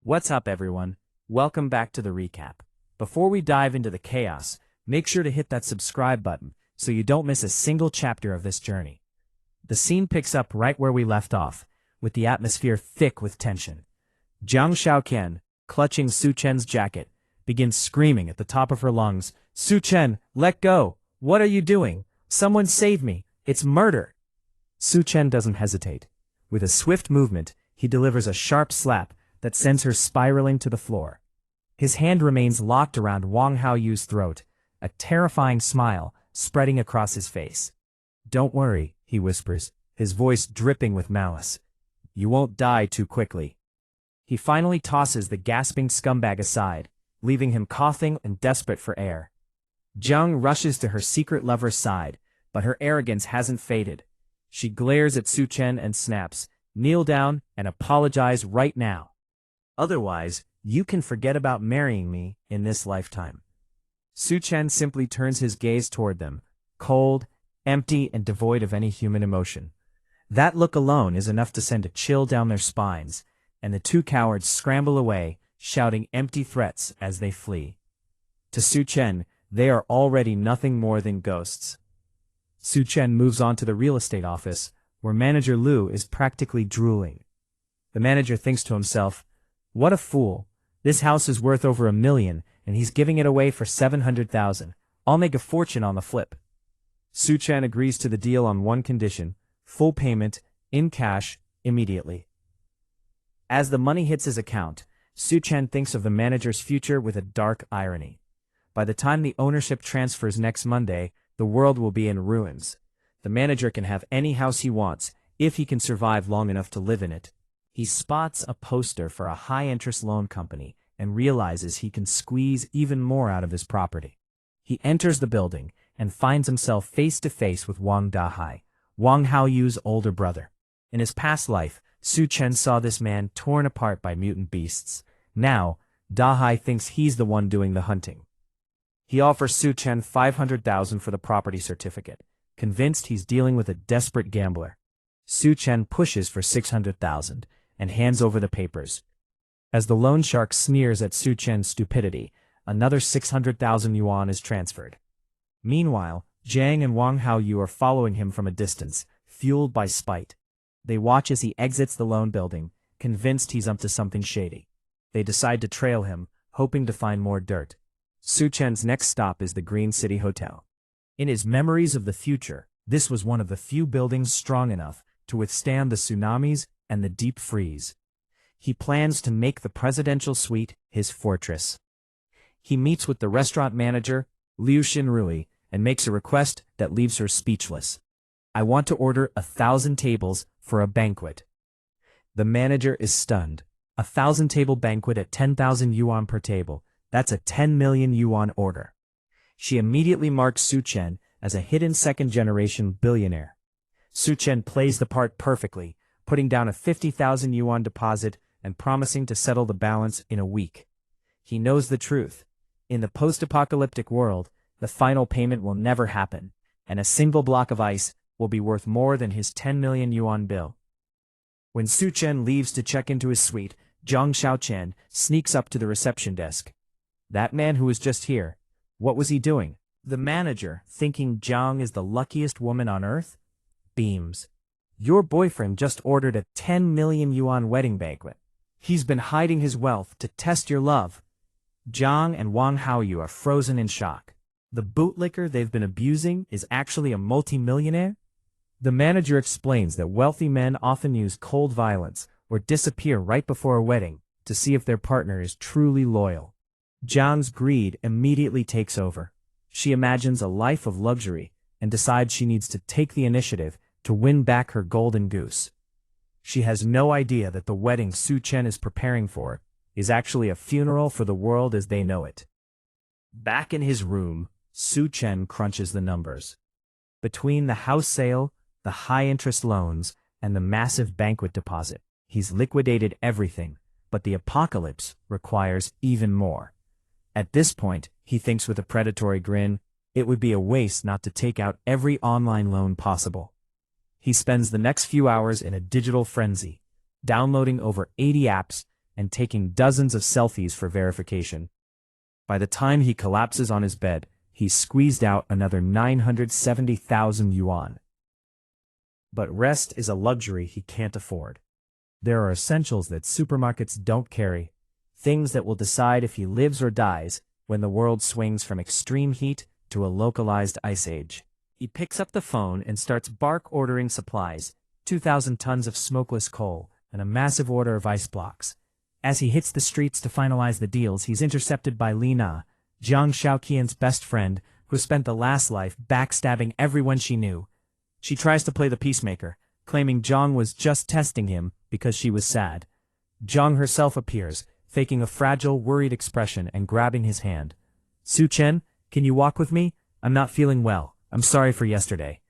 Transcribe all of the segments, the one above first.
What's up, everyone? Welcome back to the recap. Before we dive into the chaos, make sure to hit that subscribe button so you don't miss a single chapter of this journey. The scene picks up right where we left off, with the atmosphere thick with tension. Jiang Shaoqian, clutching Su Chen's jacket, begins screaming at the top of her lungs, "Su Chen, let go! What are you doing? Someone save me! It's murder!" Su Chen doesn't hesitate. With a swift movement, he delivers a sharp slap that sends her spiraling to the floor. His hand remains locked around Wang Haoyu's throat, a terrifying smile spreading across his face. "Don't worry," he whispers, his voice dripping with malice. "You won't die too quickly." He finally tosses the gasping scumbag aside, leaving him coughing and desperate for air. Jiang rushes to her secret lover's side, but her arrogance hasn't faded. She glares at Su Chen and snaps, "Kneel down and apologize right now. Otherwise, you can forget about marrying me in this lifetime." Su Chen simply turns his gaze toward them, cold, empty, and devoid of any human emotion. That look alone is enough to send a chill down their spines, and the two cowards scramble away, shouting empty threats as they flee. To Su Chen, they are already nothing more than ghosts. Su Chen moves on to the real estate office, where manager Lu is practically drooling. The manager thinks to himself, "What a fool. This house is worth over $1 million, and he's giving it away for $700,000. I'll make a fortune on the flip." Su Chen agrees to the deal on one condition: full payment, in cash, immediately. As the money hits his account, Su Chen thinks of the manager's future with a dark irony. By the time the ownership transfers next Monday, the world will be in ruins. The manager can have any house he wants, if he can survive long enough to live in it. He spots a poster for a high-interest loan company and realizes he can squeeze even more out of his property. He enters the building and finds himself face-to-face with Wang Dahai, Wang Haoyu's older brother. In his past life, Su Chen saw this man torn apart by mutant beasts. Now, Dahai thinks he's the one doing the hunting. He offers Su Chen $500,000 for the property certificate, convinced he's dealing with a desperate gambler. Su Chen pushes for $600,000 and hands over the papers. As the loan shark sneers at Su Chen's stupidity, another 600,000 yuan is transferred. Meanwhile, Jiang and Wang Haoyu are following him from a distance, fueled by spite. They watch as he exits the loan building, convinced he's up to something shady. They decide to trail him, hoping to find more dirt. Su Chen's next stop is the Green City Hotel. In his memories of the future, this was one of the few buildings strong enough to withstand the tsunamis and the deep freeze. He plans to make the presidential suite his fortress. He meets with the restaurant manager, Liu Xinrui, and makes a request that leaves her speechless. "I want to order 1,000 tables for a banquet." The manager is stunned. 1,000-table banquet at 10,000 yuan per table. That's a 10 million yuan order. She immediately marks Su Chen as a hidden second-generation billionaire. Su Chen plays the part perfectly, putting down a 50,000 yuan deposit and promising to settle the balance in a week. He knows the truth. In the post-apocalyptic world, the final payment will never happen, and a single block of ice will be worth more than his 10 million yuan bill. When Su Chen leaves to check into his suite, Jiang Shaoqian sneaks up to the reception desk. "That man who was just here, what was he doing?" The manager, thinking Jiang is the luckiest woman on earth, beams. "Your boyfriend just ordered a 10 million yuan wedding banquet. He's been hiding his wealth to test your love." Jiang and Wang Haoyu are frozen in shock. The bootlicker they've been abusing is actually a multimillionaire? The manager explains that wealthy men often use cold violence or disappear right before a wedding to see if their partner is truly loyal. Jiang's greed immediately takes over. She imagines a life of luxury and decides she needs to take the initiative to win back her golden goose. She has no idea that the wedding Su Chen is preparing for is actually a funeral for the world as they know it. Back in his room, Su Chen crunches the numbers. Between the house sale, the high-interest loans, and the massive banquet deposit, he's liquidated everything, but the apocalypse requires even more. At this point, he thinks with a predatory grin, it would be a waste not to take out every online loan possible. He spends the next few hours in a digital frenzy, downloading over 80 apps and taking dozens of selfies for verification. By the time he collapses on his bed, he's squeezed out another 970,000 yuan. But rest is a luxury he can't afford. There are essentials that supermarkets don't carry, things that will decide if he lives or dies when the world swings from extreme heat to a localized ice age. He picks up the phone and starts ordering supplies, 2,000 tons of smokeless coal, and a massive order of ice blocks. As he hits the streets to finalize the deals, he's intercepted by Li Na, Jiang Shaoqian's best friend, who spent the last life backstabbing everyone she knew. She tries to play the peacemaker, claiming Jiang was just testing him because she was sad. Jiang herself appears, faking a fragile, worried expression and grabbing his hand. "Su Chen, can you walk with me? I'm not feeling well. I'm sorry for yesterday."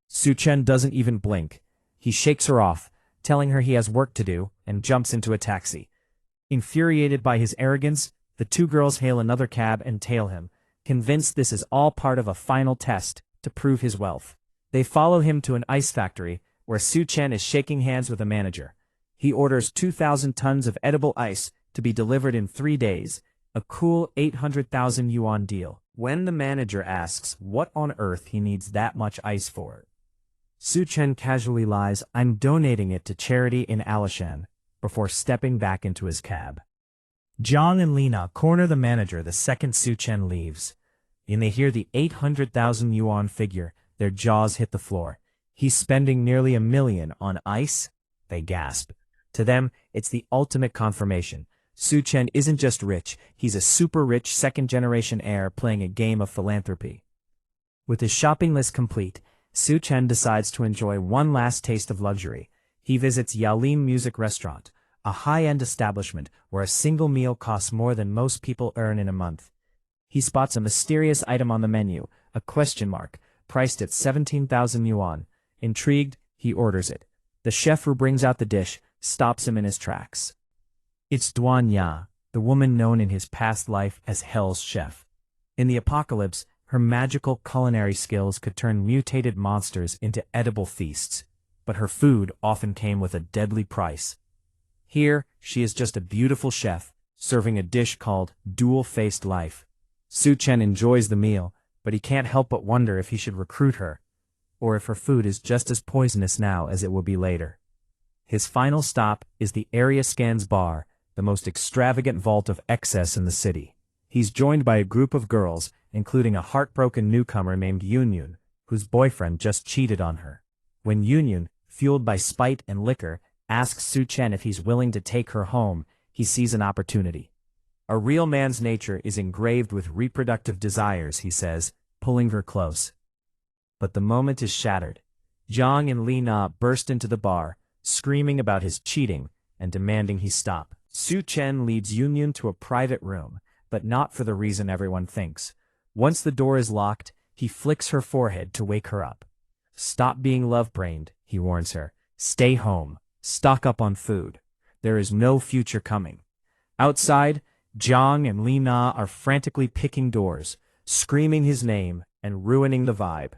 Su Chen doesn't even blink. He shakes her off, telling her he has work to do, and jumps into a taxi. Infuriated by his arrogance, the two girls hail another cab and tail him, convinced this is all part of a final test to prove his wealth. They follow him to an ice factory, where Su Chen is shaking hands with a manager. He orders 2,000 tons of edible ice to be delivered in 3 days, a cool 800,000 yuan deal. When the manager asks what on earth he needs that much ice for, Su Chen casually lies, "I'm donating it to charity in Alishan," before stepping back into his cab. Jiang and Lina corner the manager the second Su Chen leaves. When they hear the 800,000 yuan figure, their jaws hit the floor. "He's spending nearly $1 million on ice?" They gasp. To them, it's the ultimate confirmation. Su Chen isn't just rich, he's a super rich second-generation heir playing a game of philanthropy. With his shopping list complete, Su Chen decides to enjoy one last taste of luxury. He visits Yaolin Music Restaurant, a high-end establishment where a single meal costs more than most people earn in a month. He spots a mysterious item on the menu, a question mark, priced at 17,000 yuan. Intrigued, he orders it. The chef who brings out the dish stops him in his tracks. It's Duan Ya, the woman known in his past life as Hell's Chef. In the apocalypse, her magical culinary skills could turn mutated monsters into edible feasts, but her food often came with a deadly price. Here, she is just a beautiful chef, serving a dish called Dual-Faced Life. Su Chen enjoys the meal, but he can't help but wonder if he should recruit her, or if her food is just as poisonous now as it will be later. His final stop is the Area Scans Bar, the most extravagant vault of excess in the city. He's joined by a group of girls, including a heartbroken newcomer named Yunyun, whose boyfriend just cheated on her. When Yunyun, fueled by spite and liquor, asks Su Chen if he's willing to take her home, he sees an opportunity. "A real man's nature is engraved with reproductive desires," he says, pulling her close. But the moment is shattered. Jiang and Li Na burst into the bar, screaming about his cheating and demanding he stop. Su Chen leads Yunyun to a private room, but not for the reason everyone thinks. Once the door is locked, he flicks her forehead to wake her up. "Stop being love-brained," he warns her. "Stay home. Stock up on food. There is no future coming." Outside, Jiang and Li Na are frantically picking doors, screaming his name and ruining the vibe.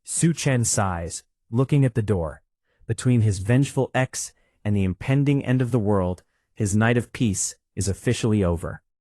Su Chen sighs, looking at the door. Between his vengeful ex and the impending end of the world, his night of peace is officially over.